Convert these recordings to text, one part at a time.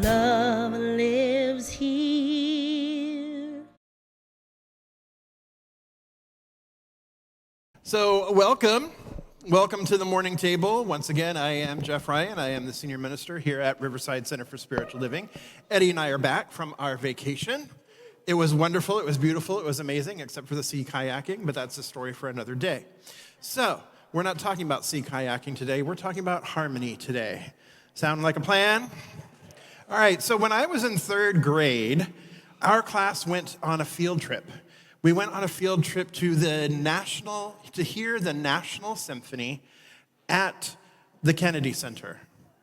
Love lives here. So welcome to the morning table. Once again, I am Jeff Ryan. I am the senior minister here at Riverside Center for Spiritual Living. Eddie and I are back from our vacation. It was wonderful, it was beautiful, it was amazing, except for the sea kayaking, but that's a story for another day. So, we're not talking about sea kayaking today, we're talking about harmony today. Sound like a plan? All right, so when I was in third grade, our class went on a field trip. We went on a field trip to hear the National Symphony at the Kennedy Center.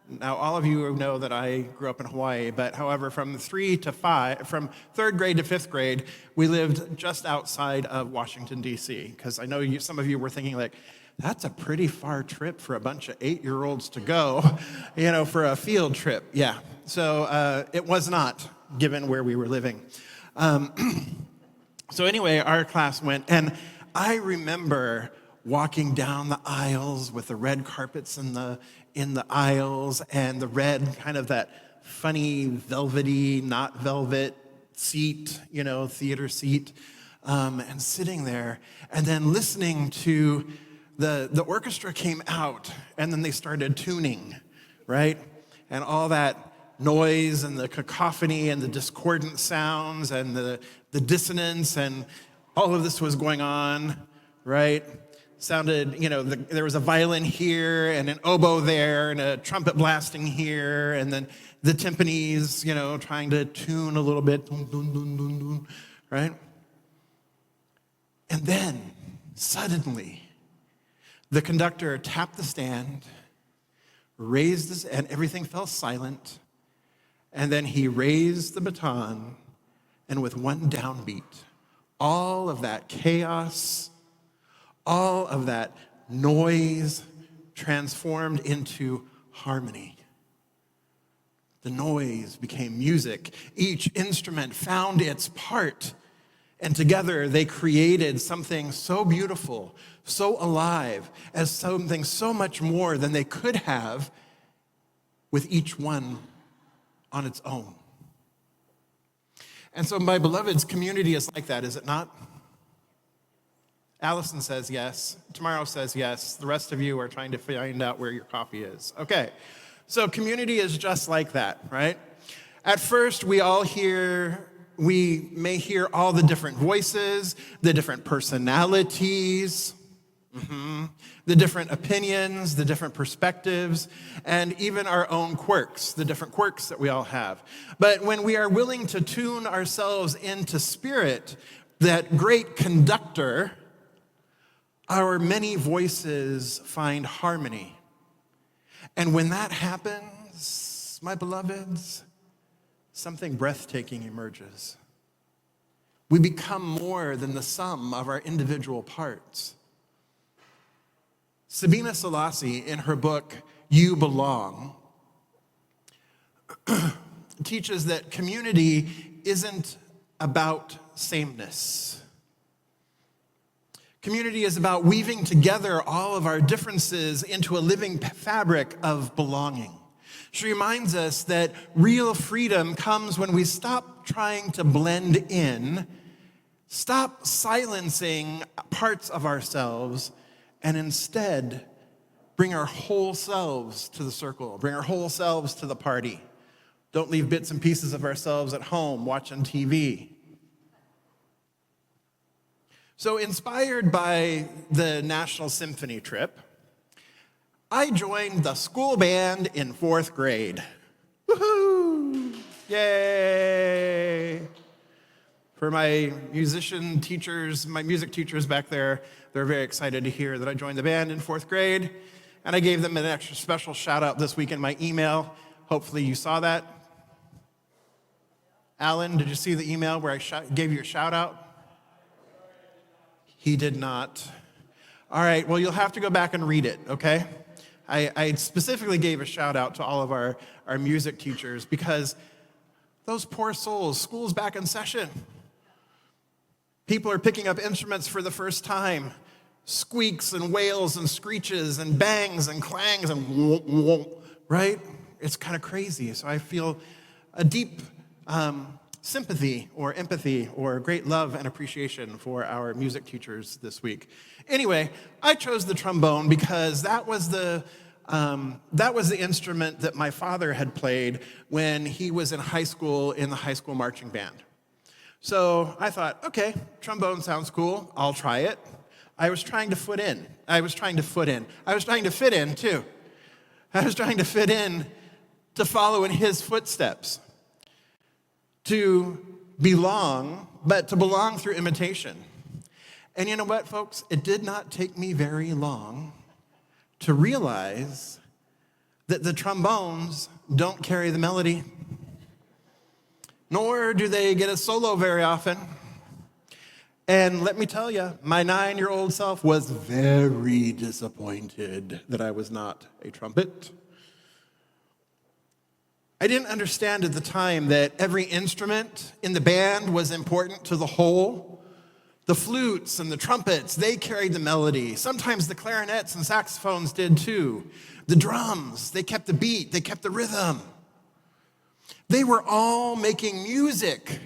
Now, all of you know that I grew up in Hawaii, but however, from third grade to fifth grade, we lived just outside of Washington, D.C., because I know some of you were thinking like, that's a pretty far trip for a bunch of 8-year-olds to go, for a field trip. Yeah, so it was not, given where we were living. So anyway, our class went, and I remember walking down the aisles with the red carpets in the aisles, and the red kind of that funny velvety, not velvet seat, theater seat, and sitting there, and then listening to the orchestra came out, and then they started tuning, right? And all that noise and the cacophony and the discordant sounds and the dissonance and all of this was going on, right? Sounded, there was a violin here and an oboe there and a trumpet blasting here and then the timpanis, trying to tune a little bit, dun, dun, dun, dun, dun, right? And then, suddenly, the conductor tapped the stand, and everything fell silent, and then he raised the baton, and with one downbeat, all of that chaos, all of that noise transformed into harmony. The noise became music. Each instrument found its part, and together they created something so beautiful, so alive, as something so much more than they could have with each one on its own. And so, my beloveds, community is like that, is it not? Allison says yes. Tomorrow says yes. The rest of you are trying to find out where your coffee is. Okay, so community is just like that, right? At first, we may hear all the different voices, the different personalities, the different opinions, the different perspectives, and even our own quirks, the different quirks that we all have. But when we are willing to tune ourselves into spirit, that great conductor, our many voices find harmony. And when that happens, my beloveds, something breathtaking emerges. We become more than the sum of our individual parts. Sabina Selassie, in her book, You Belong, teaches that community isn't about sameness. Community is about weaving together all of our differences into a living fabric of belonging. She reminds us that real freedom comes when we stop trying to blend in, stop silencing parts of ourselves, and instead bring our whole selves to the circle, bring our whole selves to the party. Don't leave bits and pieces of ourselves at home watching TV. So, inspired by the National Symphony trip, I joined the school band in fourth grade. Woohoo! Yay! For my music teachers back there, they're very excited to hear that I joined the band in fourth grade, and I gave them an extra special shout out this week in my email. Hopefully you saw that. Alan, did you see the email where I gave you a shout out? He did not. All right, well, you'll have to go back and read it, okay? I specifically gave a shout out to all of our music teachers because those poor souls, school's back in session. People are picking up instruments for the first time. Squeaks and wails and screeches and bangs and clangs and right? It's kind of crazy. So I feel a deep sympathy or empathy or great love and appreciation for our music teachers this week. Anyway, I chose the trombone because that was the instrument that my father had played when he was in high school in the high school marching band. So I thought, okay, trombone sounds cool. I'll try it. I was trying to fit in, too. I was trying to fit in to follow in his footsteps, to belong, but to belong through imitation. And you know what, folks? It did not take me very long to realize that the trombones don't carry the melody, nor do they get a solo very often. And let me tell you, my 9-year-old self was very disappointed that I was not a trumpet. I didn't understand at the time that every instrument in the band was important to the whole. The flutes and the trumpets, they carried the melody. Sometimes the clarinets and saxophones did too. The drums, they kept the beat, they kept the rhythm. They were all making music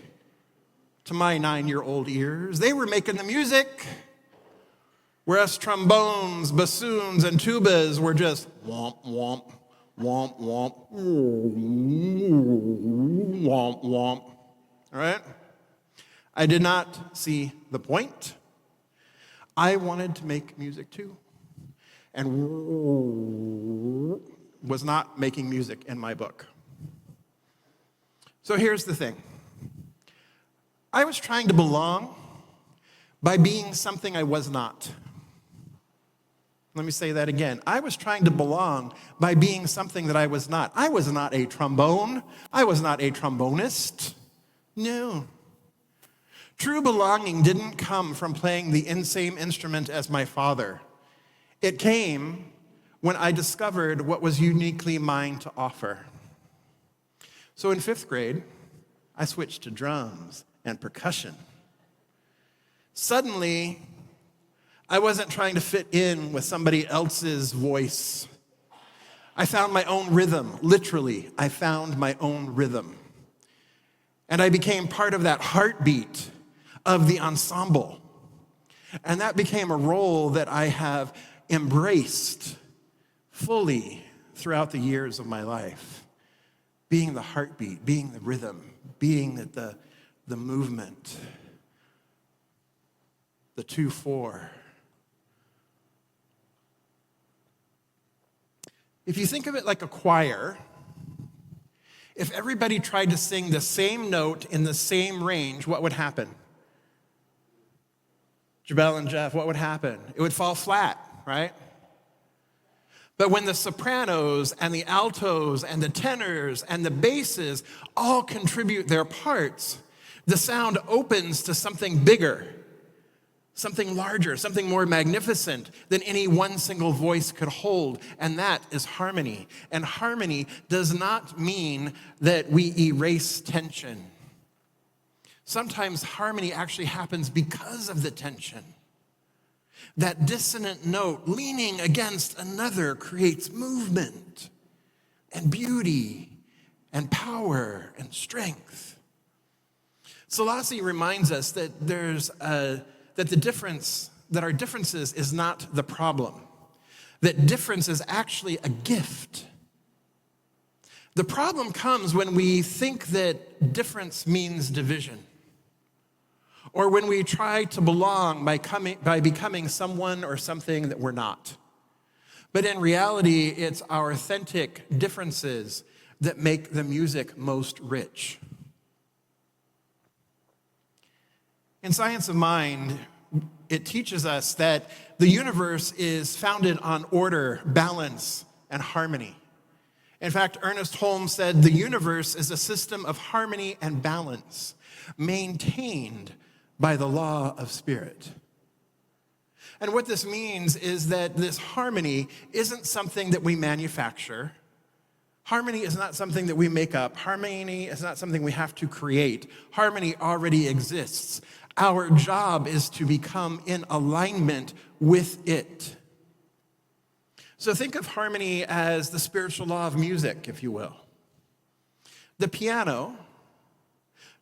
to my 9-year-old ears. They were making the music, whereas trombones, bassoons, and tubas were just womp, womp, womp, womp, womp, womp. All right? I did not see the point. I wanted to make music too, and was not making music in my book. So here's the thing. I was trying to belong by being something I was not. Let me say that again. I was trying to belong by being something that I was not. I was not a trombone. I was not a trombonist. No. True belonging didn't come from playing the same instrument as my father. It came when I discovered what was uniquely mine to offer. So in 5th grade, I switched to drums and percussion. Suddenly, I wasn't trying to fit in with somebody else's voice. I found my own rhythm. Literally, I found my own rhythm. And I became part of that heartbeat of the ensemble. And that became a role that I have embraced fully throughout the years of my life. Being the heartbeat, being the rhythm, being the movement, the 2/4. If you think of it like a choir, if everybody tried to sing the same note in the same range, what would happen? Jabel and Jeff, what would happen? It would fall flat, right? But when the sopranos and the altos and the tenors and the basses all contribute their parts, the sound opens to something bigger, something larger, something more magnificent than any one single voice could hold, and that is harmony. And harmony does not mean that we erase tension. Sometimes harmony actually happens because of the tension. That dissonant note leaning against another creates movement and beauty and power and strength. Selassie reminds us that that our differences is not the problem. That difference is actually a gift. The problem comes when we think that difference means division, or when we try to belong by becoming someone or something that we're not. But in reality, it's our authentic differences that make the music most rich. In Science of Mind, it teaches us that the universe is founded on order, balance, and harmony. In fact, Ernest Holmes said the universe is a system of harmony and balance, maintained by the law of spirit. And what this means is that this harmony isn't something that we manufacture. Harmony is not something that we make up. Harmony is not something we have to create. Harmony already exists. Our job is to become in alignment with it. So think of harmony as the spiritual law of music, if you will. The piano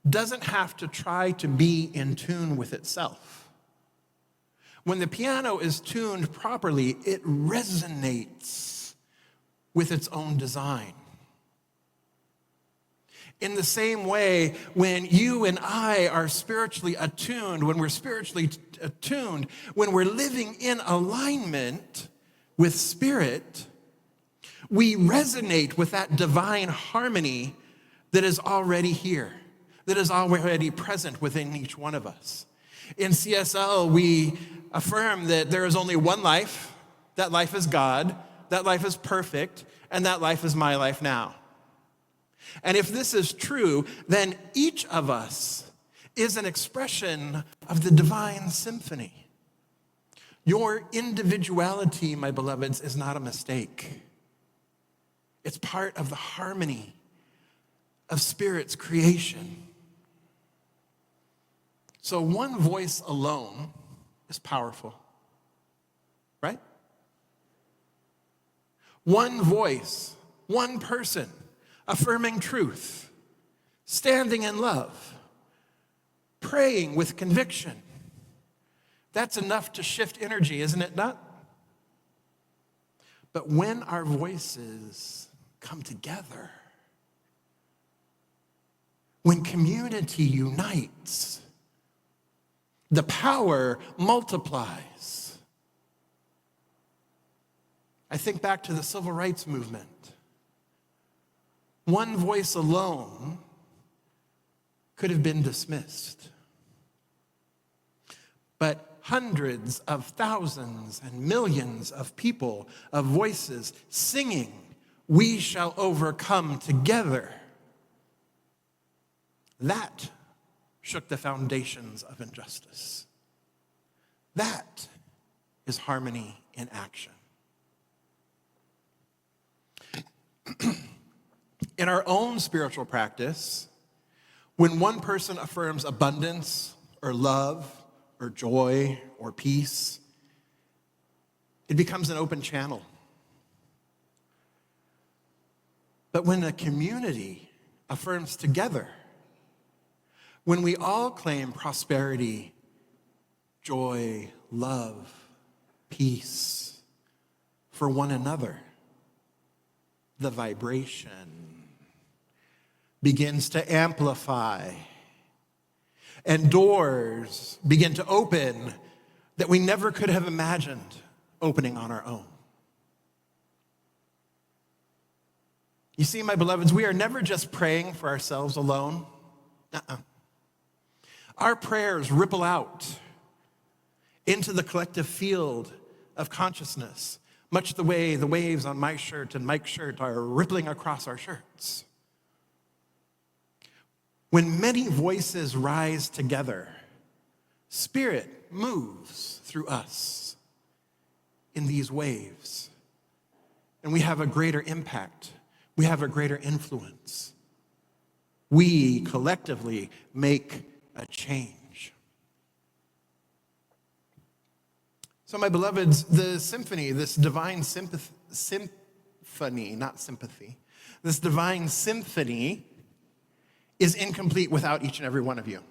doesn't have to try to be in tune with itself. When the piano is tuned properly, it resonates with its own design. In the same way, when you and I are spiritually attuned, when we're spiritually attuned, when we're living in alignment with Spirit, we resonate with that divine harmony that is already here, that is already present within each one of us. In CSL, we affirm that there is only one life. That life is God, that life is perfect, and that life is my life now. And if this is true, then each of us is an expression of the divine symphony. Your individuality, my beloveds, is not a mistake. It's part of the harmony of Spirit's creation. So one voice alone is powerful, right? One voice, one person, affirming truth, standing in love, praying with conviction. That's enough to shift energy, isn't it not? But when our voices come together, when community unites, the power multiplies. I think back to the civil rights movement. One voice alone could have been dismissed. But hundreds of thousands and millions of people, of voices singing, "We shall overcome together," that shook the foundations of injustice. That is harmony in action. In our own spiritual practice, when one person affirms abundance or love or joy or peace, it becomes an open channel. But when a community affirms together, when we all claim prosperity, joy, love, peace for one another, the vibration begins to amplify, and doors begin to open that we never could have imagined opening on our own. You see, my beloveds, we are never just praying for ourselves alone. Our prayers ripple out into the collective field of consciousness, much the way the waves on my shirt and Mike's shirt are rippling across our shirts. When many voices rise together, Spirit moves through us in these waves, and we have a greater impact. We have a greater influence. We collectively make a change. So, my beloveds, the symphony, this divine symphony, not sympathy, this divine symphony is incomplete without each and every one of you.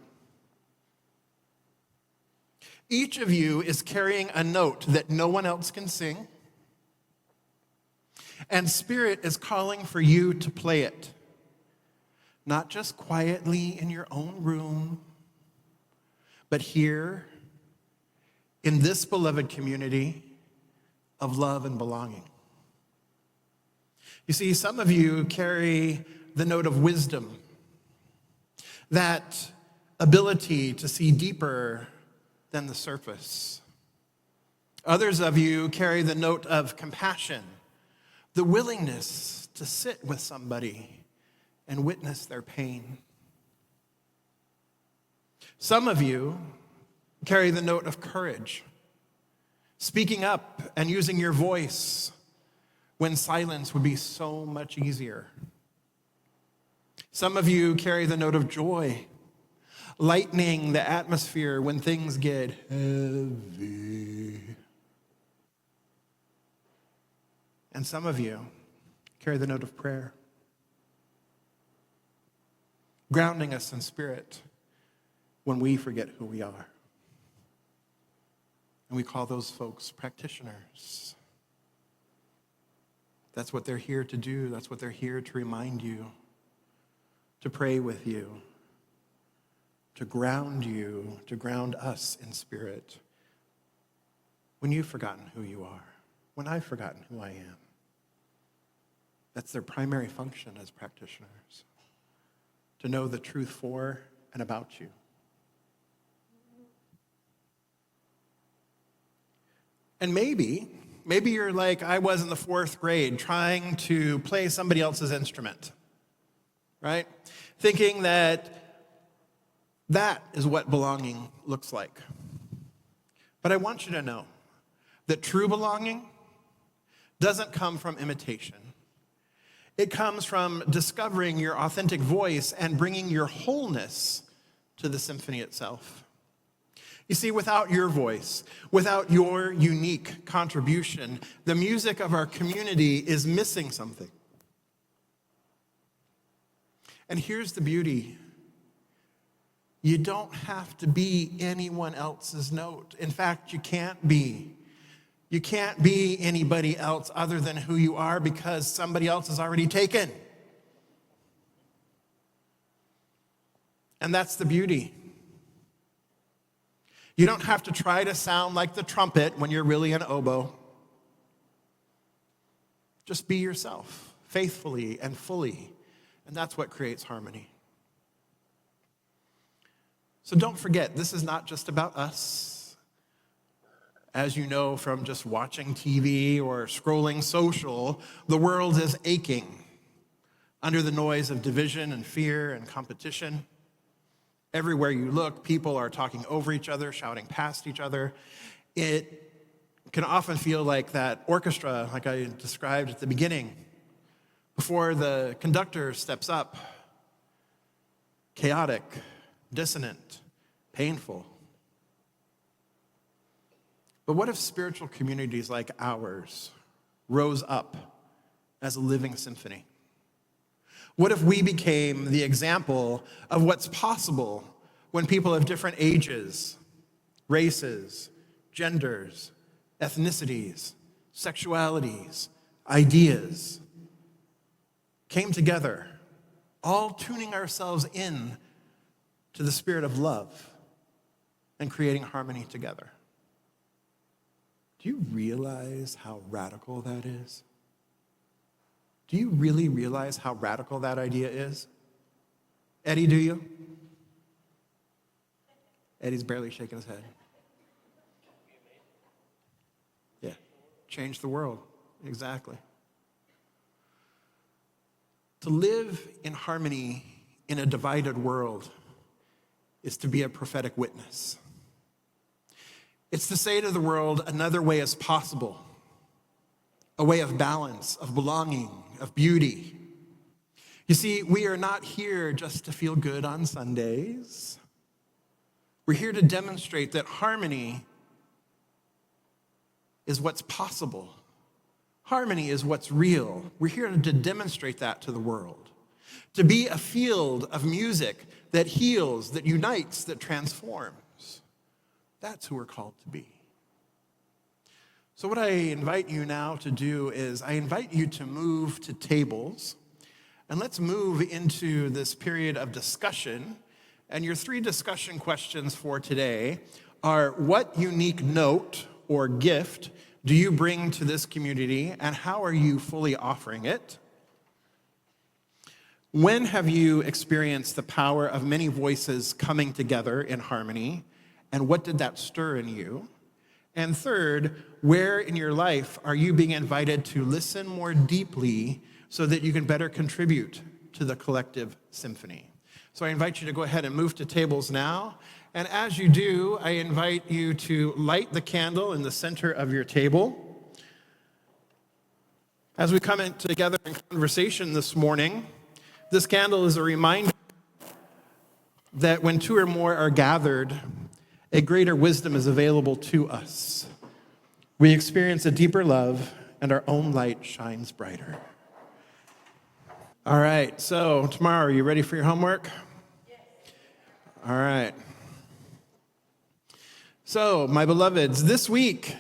Each of you is carrying a note that no one else can sing, and Spirit is calling for you to play it, not just quietly in your own room, but here in this beloved community of love and belonging. You see, some of you carry the note of wisdom, that ability to see deeper than the surface. Others of you carry the note of compassion, the willingness to sit with somebody and witness their pain. Some of you carry the note of courage, speaking up and using your voice when silence would be so much easier. Some of you carry the note of joy, lightening the atmosphere when things get heavy. And some of you carry the note of prayer, grounding us in spirit when we forget who we are. And we call those folks practitioners. That's what they're here to do. That's what they're here to remind you, to pray with you, to ground us in spirit when you've forgotten who you are, when I've forgotten who I am. That's their primary function as practitioners, to know the truth for and about you. And maybe you're like I was in the 4th grade, trying to play somebody else's instrument, right? Thinking that is what belonging looks like. But I want you to know that true belonging doesn't come from imitation. It comes from discovering your authentic voice and bringing your wholeness to the symphony itself. You see, without your voice, without your unique contribution, the music of our community is missing something. And here's the beauty. You don't have to be anyone else's note. In fact, you can't be. You can't be anybody else other than who you are because somebody else is already taken. And that's the beauty. You don't have to try to sound like the trumpet when you're really an oboe. Just be yourself, faithfully and fully, and that's what creates harmony. So don't forget, this is not just about us. As you know from just watching TV or scrolling social, the world is aching under the noise of division and fear and competition. Everywhere you look, people are talking over each other, shouting past each other. It can often feel like that orchestra, like I described at the beginning, before the conductor steps up. Chaotic, dissonant, painful. But what if spiritual communities like ours rose up as a living symphony? What if we became the example of what's possible when people of different ages, races, genders, ethnicities, sexualities, ideas came together, all tuning ourselves in to the spirit of love and creating harmony together? Do you realize how radical that is? Do you really realize how radical that idea is? Eddie, do you? Eddie's barely shaking his head. Yeah, change the world, exactly. To live in harmony in a divided world is to be a prophetic witness. It's to say to the world, another way is possible. A way of balance, of belonging, of beauty. You see, we are not here just to feel good on Sundays. We're here to demonstrate that harmony is what's possible. Harmony is what's real. We're here to demonstrate that to the world. To be a field of music that heals, that unites, that transforms. That's who we're called to be. So what I invite you now to do is I invite you to move to tables, and let's move into this period of discussion. And your 3 discussion questions for today are: what unique note or gift do you bring to this community, and how are you fully offering it? When have you experienced the power of many voices coming together in harmony, and what did that stir in you? And third, where in your life are you being invited to listen more deeply so that you can better contribute to the collective symphony? So I invite you to go ahead and move to tables now. And as you do, I invite you to light the candle in the center of your table. As we come in together in conversation this morning, this candle is a reminder that when 2 or more are gathered, a greater wisdom is available to us. We experience a deeper love, and our own light shines brighter. All right, so tomorrow, are you ready for your homework? All right. So, my beloveds, this week,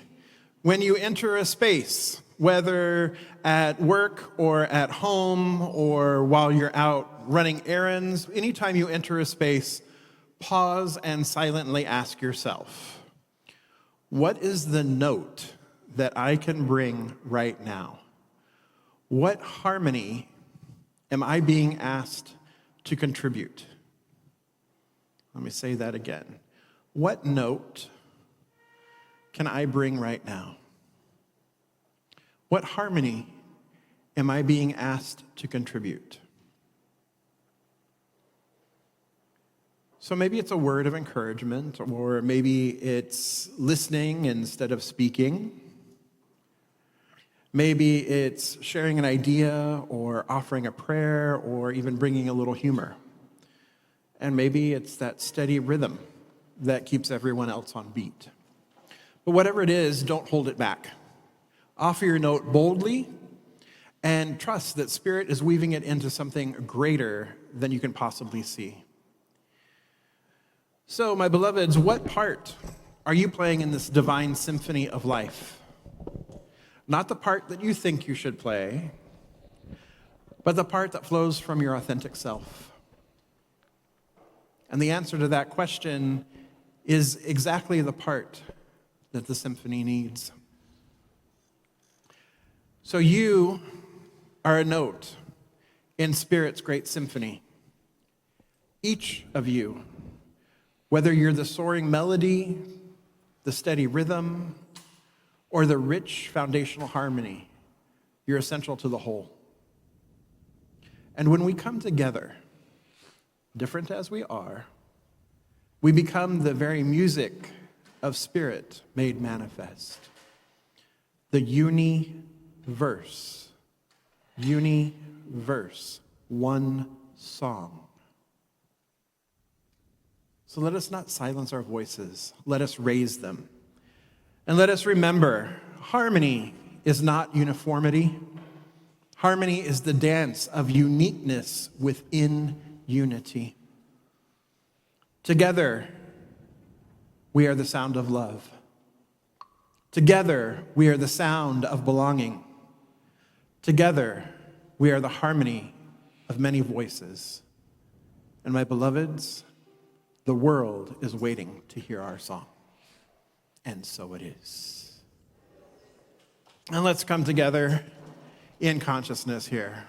when you enter a space, whether at work or at home or while you're out running errands, anytime you enter a space, pause and silently ask yourself, what is the note that I can bring right now? What harmony am I being asked to contribute? Let me say that again. What note can I bring right now? What harmony am I being asked to contribute? So maybe it's a word of encouragement, or maybe it's listening instead of speaking. Maybe it's sharing an idea or offering a prayer or even bringing a little humor. And maybe it's that steady rhythm that keeps everyone else on beat. But whatever it is, don't hold it back. Offer your note boldly and trust that Spirit is weaving it into something greater than you can possibly see. So, my beloveds, what part are you playing in this divine symphony of life? Not the part that you think you should play, but the part that flows from your authentic self. And the answer to that question is exactly the part that the symphony needs. So you are a note in Spirit's great symphony. Each of you, whether you're the soaring melody, the steady rhythm, or the rich foundational harmony, you're essential to the whole. And when we come together, different as we are, we become the very music of Spirit made manifest. The universe, one song. So let us not silence our voices. Let us raise them. And let us remember, harmony is not uniformity. Harmony is the dance of uniqueness within unity. Together, we are the sound of love. Together, we are the sound of belonging. Together, we are the harmony of many voices. And my beloveds, the world is waiting to hear our song. And so it is. And let's come together in consciousness here.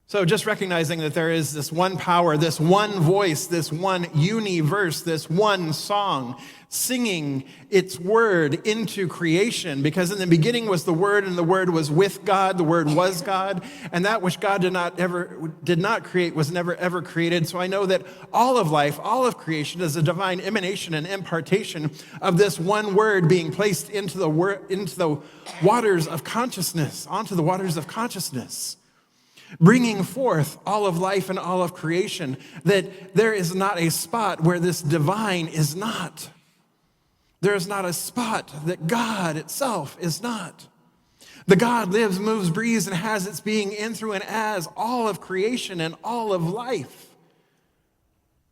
So just recognizing that there is this one power, this one voice, this one universe, this one song, singing its word into creation. Because in the beginning was the Word, and the Word was with God, the Word was God, and that which God did not create was never ever created. So I know that all of life, all of creation is a divine emanation and impartation of this one word being placed into the waters of consciousness, onto the waters of consciousness, bringing forth all of life and all of creation, that there is not a spot where this divine is not. There is not a spot that God itself is not. The God lives, moves, breathes, and has its being in, through, and as all of creation and all of life.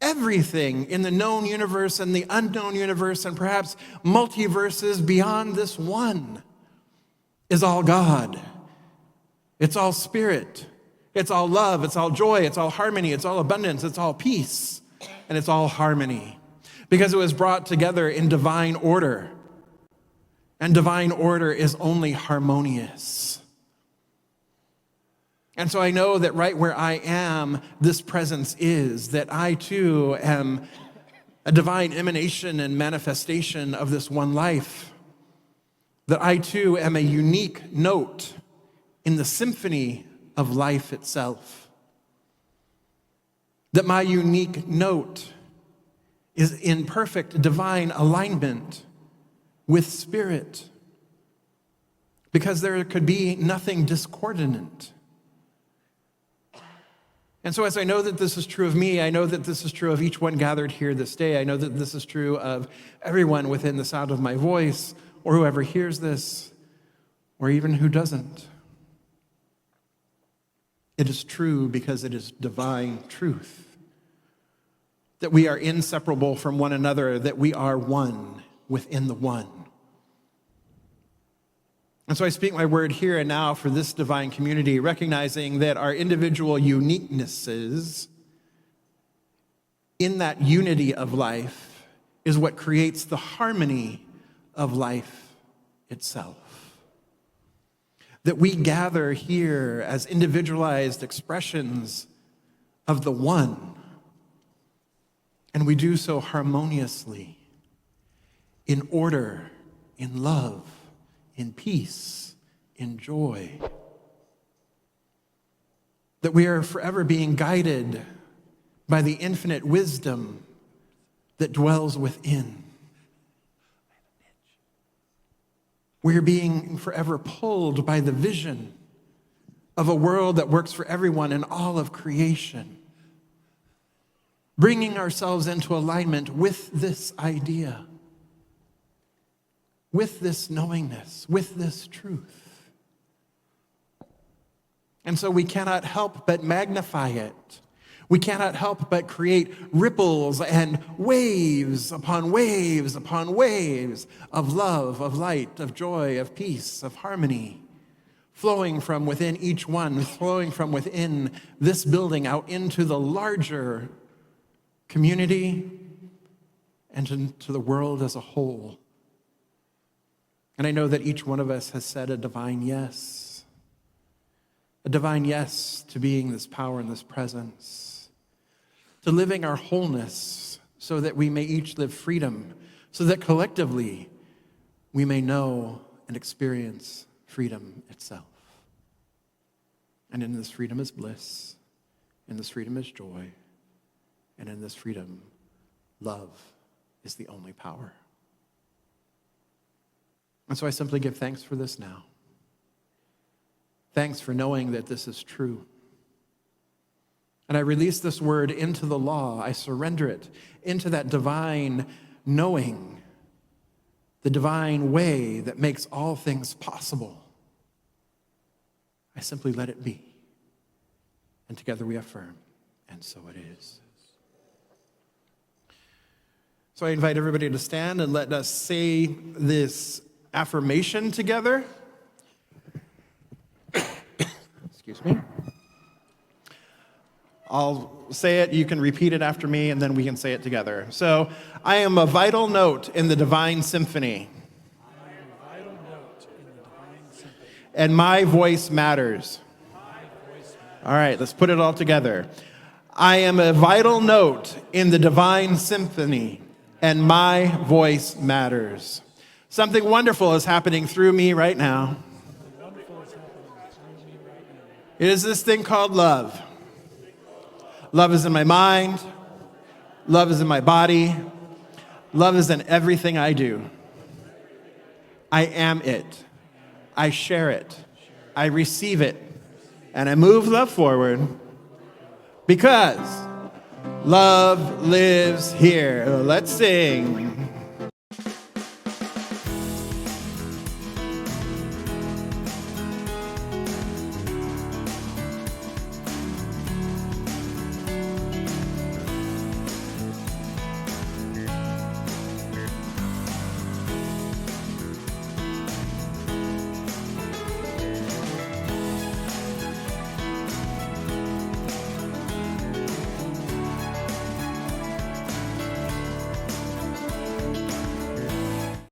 Everything in the known universe and the unknown universe, and perhaps multiverses beyond this one, is all God. It's all Spirit. It's all love, it's all joy, it's all harmony, it's all abundance, it's all peace, and it's all harmony. Because it was brought together in divine order. And divine order is only harmonious. And so I know that right where I am, this presence is, that I too am a divine emanation and manifestation of this one life. That I too am a unique note in the symphony of life itself. That my unique note is in perfect divine alignment with Spirit. Because there could be nothing discordant. And so as I know that this is true of me, I know that this is true of each one gathered here this day. I know that this is true of everyone within the sound of my voice, or whoever hears this, or even who doesn't. It is true because it is divine truth. That we are inseparable from one another, that we are one within the one. And so I speak my word here and now for this divine community, recognizing that our individual uniquenesses in that unity of life is what creates the harmony of life itself. That we gather here as individualized expressions of the one, and we do so harmoniously, in order, in love, in peace, in joy. That we are forever being guided by the infinite wisdom that dwells within. We're being forever pulled by the vision of a world that works for everyone in all of creation. Bringing ourselves into alignment with this idea, with this knowingness, with this truth. And so we cannot help but magnify it. We cannot help but create ripples and waves upon waves upon waves of love, of light, of joy, of peace, of harmony, flowing from within each one, flowing from within this building out into the larger community and into the world as a whole. And I know that each one of us has said a divine yes to being this power and this presence, to living our wholeness so that we may each live freedom, so that collectively we may know and experience freedom itself. And in this freedom is bliss, in this freedom is joy, and in this freedom, love is the only power. And so I simply give thanks for this now. Thanks for knowing that this is true. And I release this word into the law. I surrender it into that divine knowing, the divine way that makes all things possible. I simply let it be. And together we affirm, and so it is. So I invite everybody to stand and let us say this affirmation together. Excuse me. I'll say it, you can repeat it after me, and then we can say it together. So, I am a vital note in the divine symphony. I am a vital note in the divine symphony. And my voice matters. My voice matters. All right, let's put it all together. I am a vital note in the divine symphony, and my voice matters. Something wonderful is happening through me right now. It is this thing called love. Love is in my mind. Love is in my body. Love is in everything I do. I am it. I share it. I receive it. And I move love forward because love lives here. Let's sing.